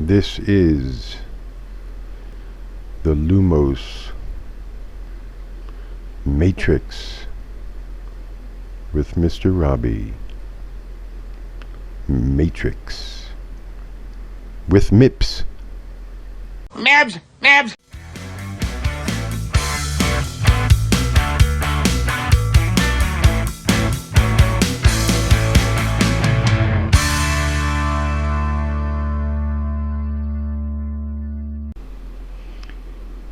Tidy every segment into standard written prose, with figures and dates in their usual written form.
This is the Lumos Matrix with Mr. Robbie. Matrix with Mips. Mips! Mips!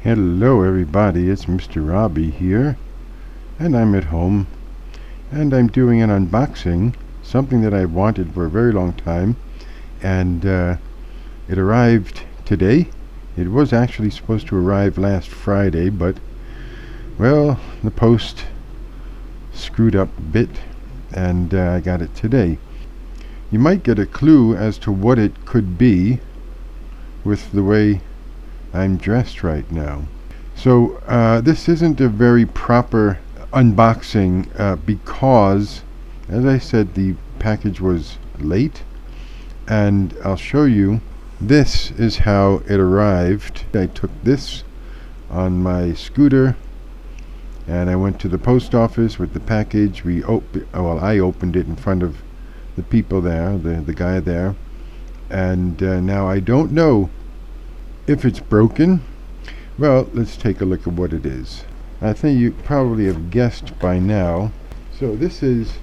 Hello everybody, it's Mr. Robbie here, and I'm at home, and I'm doing an unboxing, something that I've wanted for a very long time, and it arrived today. It was actually supposed to arrive last Friday, but, well, the post screwed up a bit, and I got it today. You might get a clue as to what it could be with the way I'm dressed right now. So this isn't a very proper unboxing because, as I said, the package was late, and I'll show you. This is how it arrived. I took this on my scooter and I went to the post office with the package. I opened it in front of the people there, the guy there, and now I don't know if it's broken. Well, let's take a look at what it is. I think you probably have guessed by now. So this is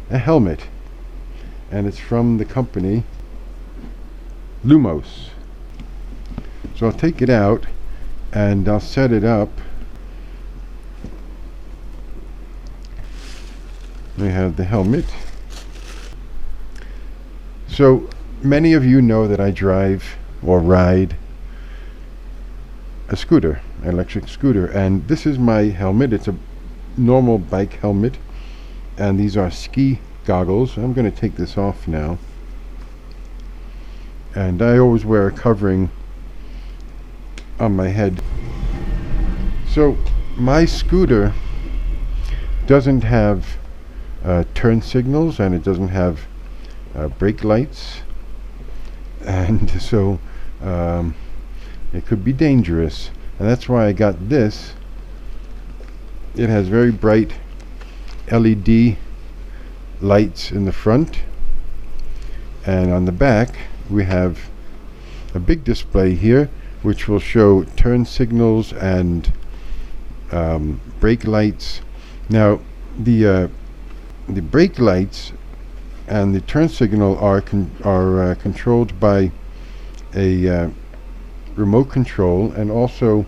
a helmet, and it's from the company Lumos. So I'll take it out and I'll set it up. We have the helmet. So many of you know that I drive or ride a scooter, an electric scooter, and this is my helmet. It's a normal bike helmet, and these are ski goggles. I'm going to take this off now, and I always wear a covering on my head. So my scooter doesn't have turn signals, and it doesn't have brake lights, and so it could be dangerous, and that's why I got this. It has very bright LED lights in the front, and on the back we have a big display here which will show turn signals and brake lights. Now the brake lights and the turn signal are controlled by a remote control, and also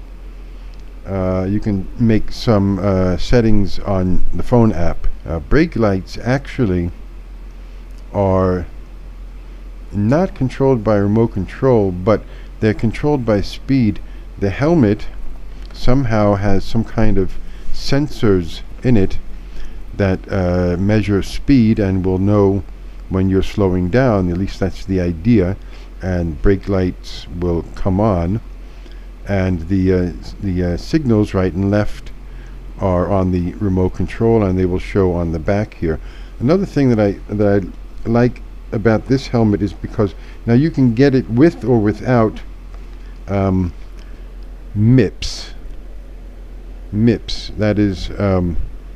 you can make some settings on the phone app. Brake lights actually are not controlled by remote control, but they're controlled by speed. The helmet somehow has some kind of sensors in it that measure speed and will know when you're slowing down. At least that's the idea. And brake lights will come on, and the signals right and left are on the remote control, and they will show on the back here. Another thing that I like about this helmet is because now you can get it with or without Mips. Mips, that is,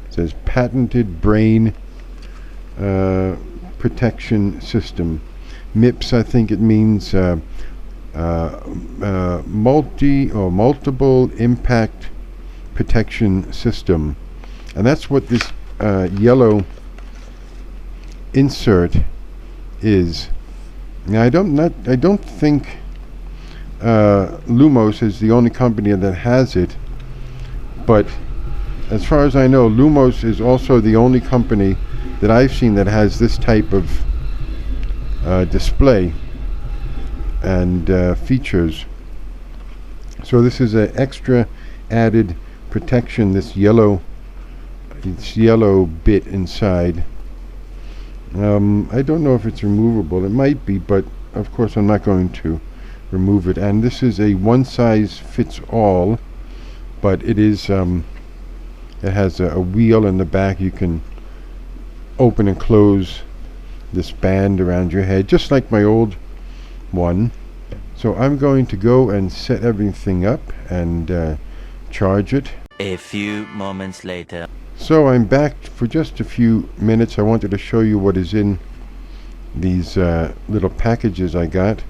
says patented brain protection system. Mips, I think it means multiple impact protection system, and that's what this yellow insert is. Now I don't think Lumos is the only company that has it, but as far as I know, Lumos is also the only company that I've seen that has this type of display and features. So this is an extra added protection, this yellow bit inside. I don't know if it's removable. It might be, but of course I'm not going to remove it. And this is a one size fits all, but it is it has a wheel in the back. You can open and close this band around your head, just like my old one. So I'm going to go and set everything up and charge it. A few moments later. So I'm back for just a few minutes. I wanted to show you what is in these little packages I got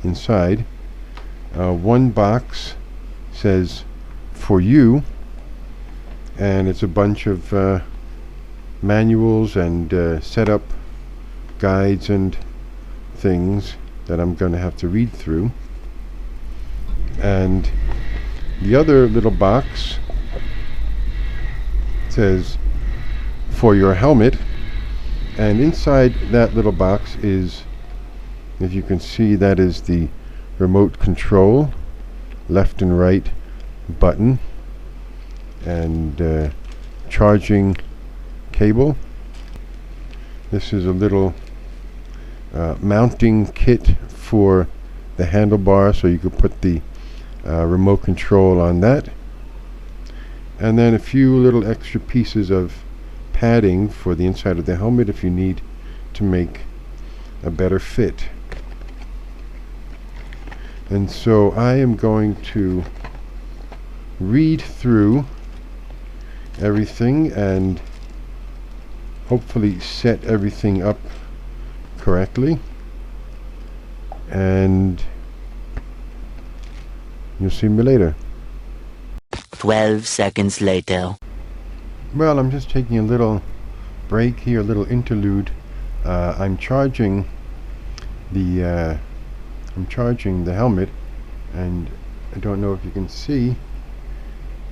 inside. One box says "for you," and it's a bunch of manuals and setup guides and things that I'm going to have to read through. And the other little box says "for your helmet," and inside that little box is, if you can see, that is the remote control, left and right button, and charging cable. This is a little mounting kit for the handlebar, so you could put the remote control on that. And then a few little extra pieces of padding for the inside of the helmet if you need to make a better fit. And so I am going to read through everything and hopefully set everything up correctly, and you'll see me later. 12 seconds later. Well, I'm just taking a little break here, a little interlude. I'm charging the helmet, and I don't know if you can see,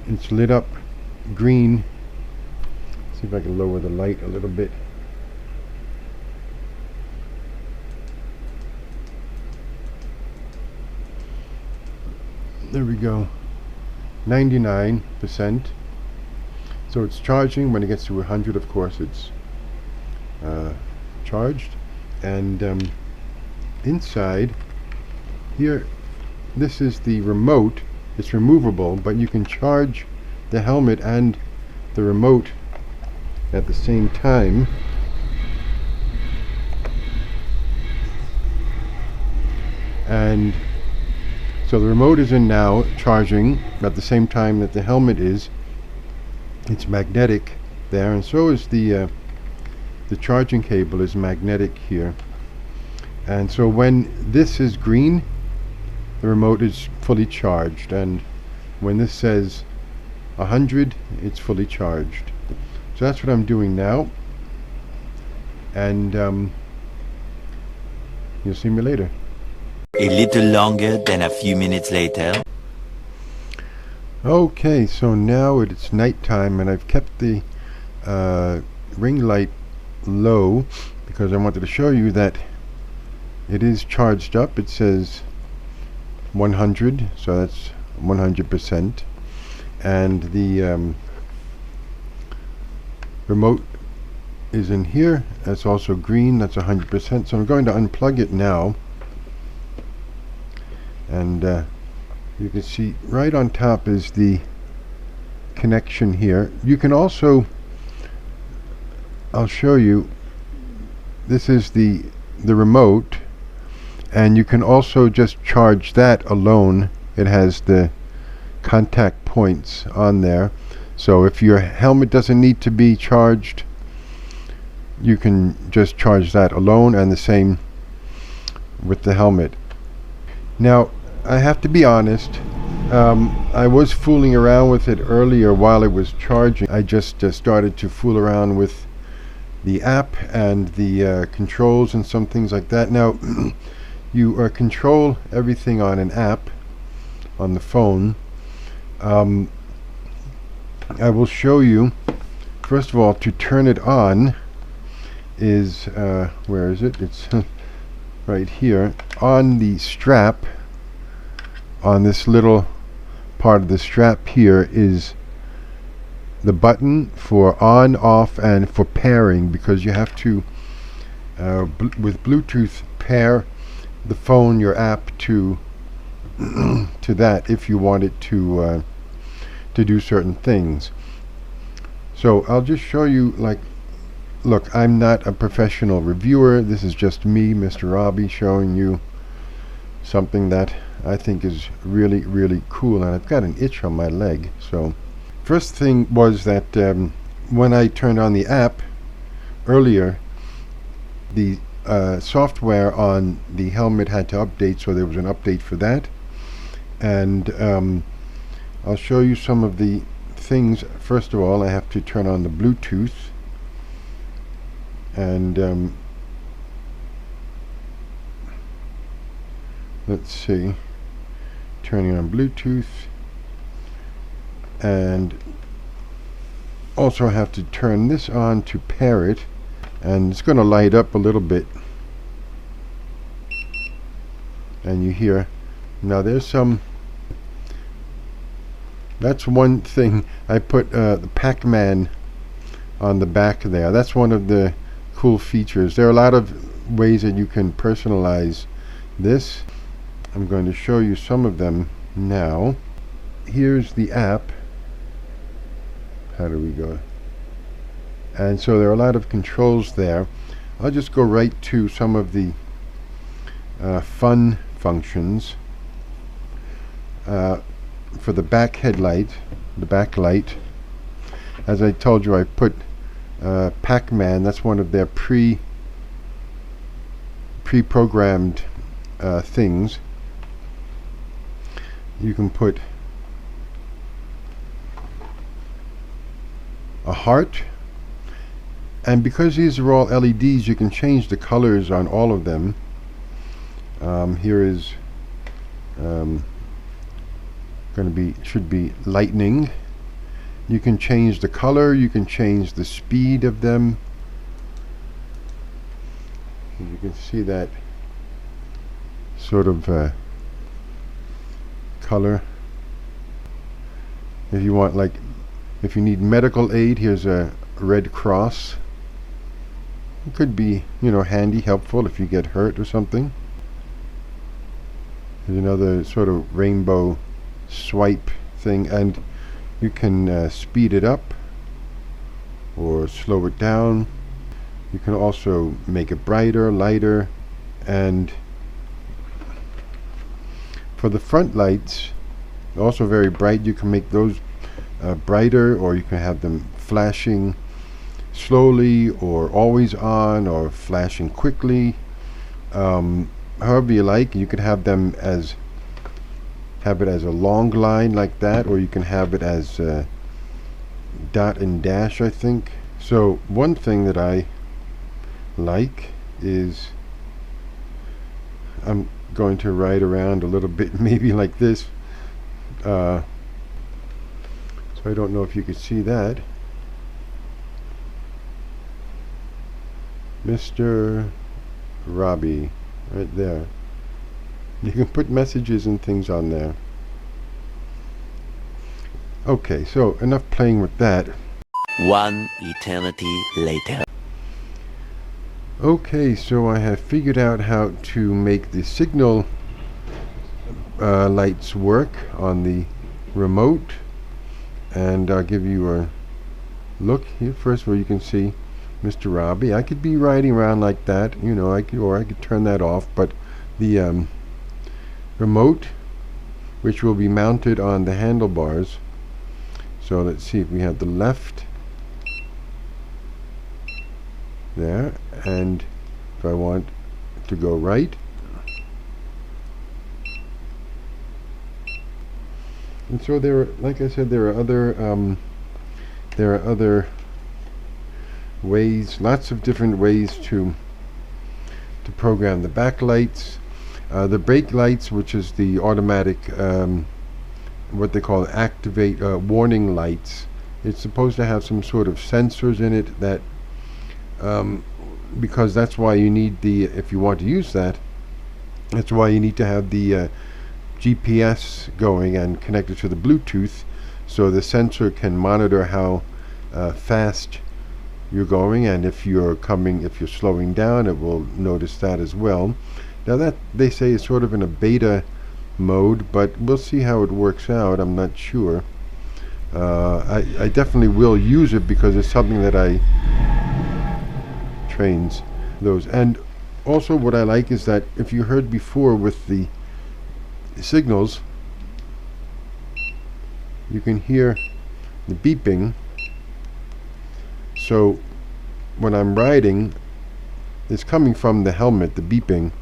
it's lit up green. See if I can lower the light a little bit. There we go. 99%. So it's charging. When it gets to 100, of course, it's charged. And inside here, this is the remote. It's removable, but you can charge the helmet and the remote at the same time. And so the remote is in now, charging at the same time that the helmet is. It's magnetic there, and so is the charging cable is magnetic here. And so when this is green, the remote is fully charged, and when this says 100, it's fully charged. So that's what I'm doing now, and you'll see me later. A little longer than a few minutes later. Okay, so now it's nighttime, and I've kept the ring light low because I wanted to show you that it is charged up. It says 100, so that's 100%, and the remote is in here. That's also green. That's 100%. So I'm going to unplug it now, and you can see right on top is the connection here. You can also, I'll show you, this is the remote, and you can also just charge that alone. It has the contact points on there, so if your helmet doesn't need to be charged, you can just charge that alone, and the same with the helmet. Now I have to be honest, I was fooling around with it earlier while it was charging. I just started to fool around with the app and the controls and some things like that. Now you control everything on an app on the phone. I will show you. First of all, to turn it on is where is it? It's right here on the strap. On this little part of the strap here is the button for on, off, and for pairing, because you have to with Bluetooth pair the phone, your app, to to that if you want it to do certain things. So I'll just show you, like, look, I'm not a professional reviewer. This is just me, Mr. Robbie, showing you something that I think is really, really cool. And I've got an itch on my leg. So first thing was that when I turned on the app earlier, the software on the helmet had to update, so there was an update for that. And I'll show you some of the things. First of all, I have to turn on the Bluetooth, and let's see, turning on Bluetooth, and also have to turn this on to pair it, and it's going to light up a little bit, and you hear now there's some. That's one thing. I put the Pac-Man on the back there. That's one of the cool features. There are a lot of ways that you can personalize this. I'm going to show you some of them now. Here's the app. How do we go? And so there are a lot of controls there. I'll just go right to some of the fun functions. For the back headlight, the backlight, as I told you, I put Pac-Man. That's one of their pre-programmed things. You can put a heart, and because these are all LEDs, you can change the colors on all of them. Here is should be lightning. You can change the color, you can change the speed of them. You can see that sort of color. If you want, like, if you need medical aid, here's a Red Cross. It could be, you know, handy, helpful if you get hurt or something. There's another sort of rainbow swipe thing, and you can speed it up or slow it down. You can also make it brighter, lighter, and for the front lights, also very bright, you can make those brighter, or you can have them flashing slowly or always on, or flashing quickly, however you like. You could have them as have it as a long line like that, or you can have it as dot and dash, I think. So one thing that I like is, I'm going to ride around a little bit, maybe like this, so I don't know if you could see that. Mr. Robbie, right there. You can put messages and things on there. Okay, so enough playing with that. One eternity later. Okay, so I have figured out how to make the signal lights work on the remote, and I'll give you a look here first where you can see Mr. Robbie. I could be riding around like that, you know, I could turn that off, but the remote, which will be mounted on the handlebars. So let's see if we have the left there, and if I want to go right, and so there are, like I said, there are other ways, lots of different ways to program the backlights. The brake lights, which is the automatic, what they call activate warning lights, it's supposed to have some sort of sensors in it that, because that's why you need the, if you want to use that, that's why you need to have the GPS going and connected to the Bluetooth, so the sensor can monitor how fast you're going, and if you're slowing down, it will notice that as well. Now that, they say, is sort of in a beta mode, but we'll see how it works out. I'm not sure. I definitely will use it because it's something that I trains those. And also what I like is that, if you heard before with the signals, you can hear the beeping. So when I'm riding, it's coming from the helmet, the beeping.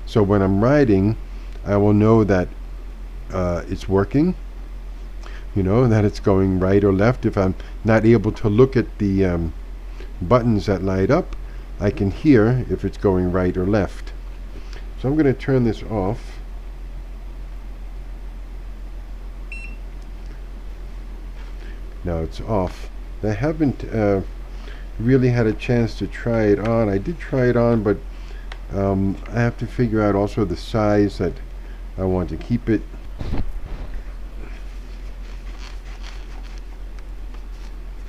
So when I'm riding, I will know that it's working, you know, that it's going right or left. If I'm not able to look at the buttons that light up, I can hear if it's going right or left. So I'm going to turn this off. Now it's off. I haven't really had a chance to try it on. I did try it on, but I have to figure out also the size that I want to keep it.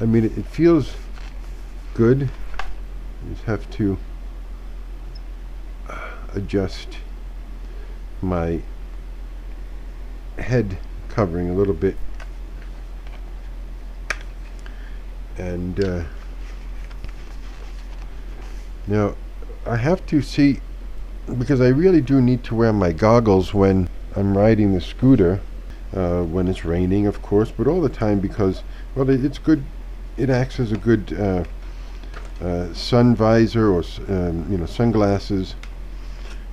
I mean, it feels good. I just have to adjust my head covering a little bit. And now I have to see, because I really do need to wear my goggles when I'm riding the scooter, when it's raining, of course, but all the time, because, well, it's good. It acts as a good sun visor, or you know, sunglasses,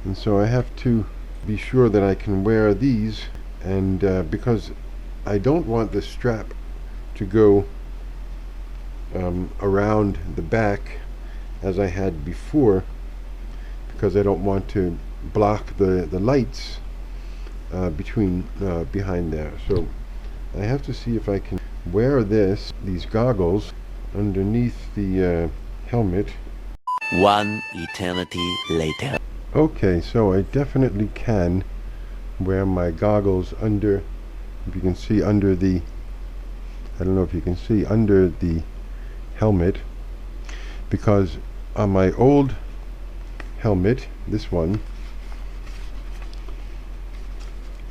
and so I have to be sure that I can wear these. And because I don't want the strap to go around the back as I had before, because I don't want to block the lights behind there. So I have to see if I can wear these goggles underneath the helmet. One eternity later. Okay, so I definitely can wear my goggles under, if you can see, under the, I don't know if you can see, under the helmet, because on my old helmet, this one,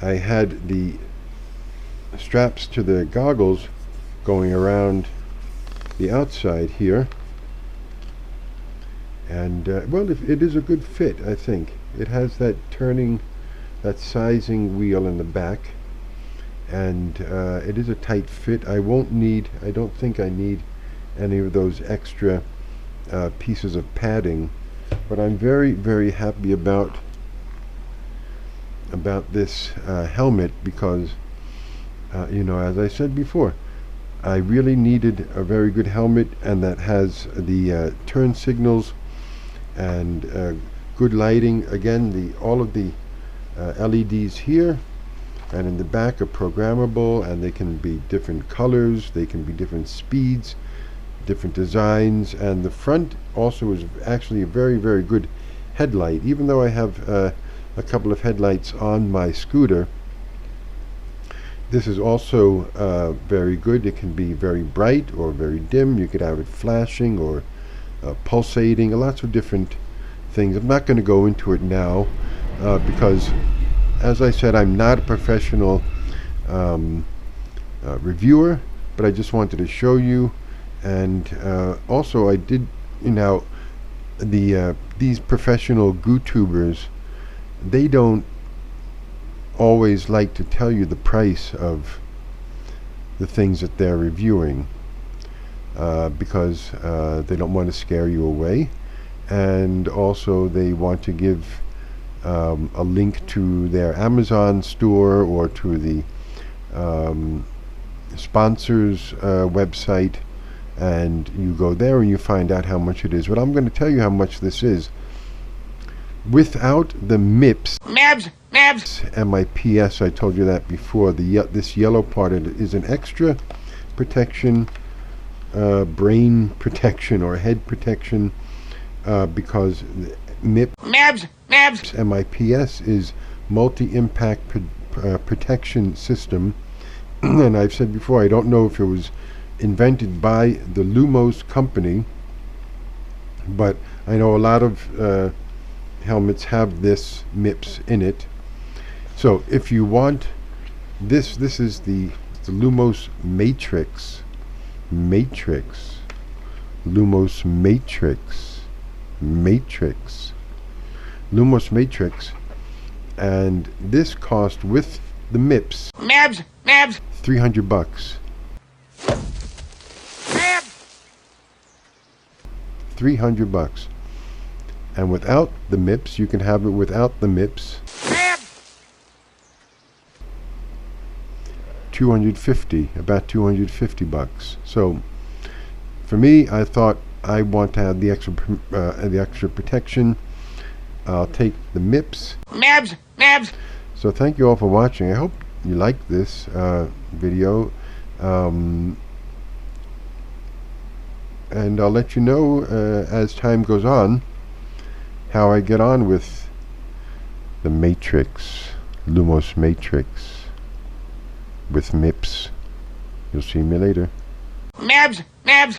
I had the straps to the goggles going around the outside here, and well, it is a good fit. I think it has that turning, that sizing wheel in the back, and it is a tight fit. I don't think I need any of those extra pieces of padding, but I'm very, very happy about this helmet, because you know, as I said before, I really needed a very good helmet, and that has the turn signals and good lighting. Again, all of the LEDs here and in the back are programmable, and they can be different colors, they can be different speeds, different designs, and the front also is actually a very, very good headlight. Even though I have a couple of headlights on my scooter, this is also very good. It can be very bright or very dim. You could have it flashing or pulsating, lots of different things. I'm not going to go into it now because, as I said, I'm not a professional reviewer, but I just wanted to show you. And also I did, you know, these professional GooTubers, they don't always like to tell you the price of the things that they're reviewing, because they don't want to scare you away, and also they want to give a link to their Amazon store or to the sponsor's website, and you go there and you find out how much it is. But I'm going to tell you how much this is. Without the Mips, MIPS, I told you that before, this yellow part is an extra protection, brain protection or head protection, because MIPS is multi-impact protection system. And I've said before, I don't know if it was invented by the Lumos company, but I know a lot of helmets have this Mips in it. So if you want this is the Lumos Matrix Lumos Matrix And this cost with the Mips Mips, Mips, $300. Mips, $300. And without the Mips, you can have it without the Mips. Mips. 250, about $250. So for me, I thought I want to have the extra protection. I'll take the Mips. Mips, Mips. So thank you all for watching. I hope you liked this video. And I'll let you know as time goes on how I get on with the Matrix, Lumos Matrix with Mips. You'll see me later. Mips, Mips.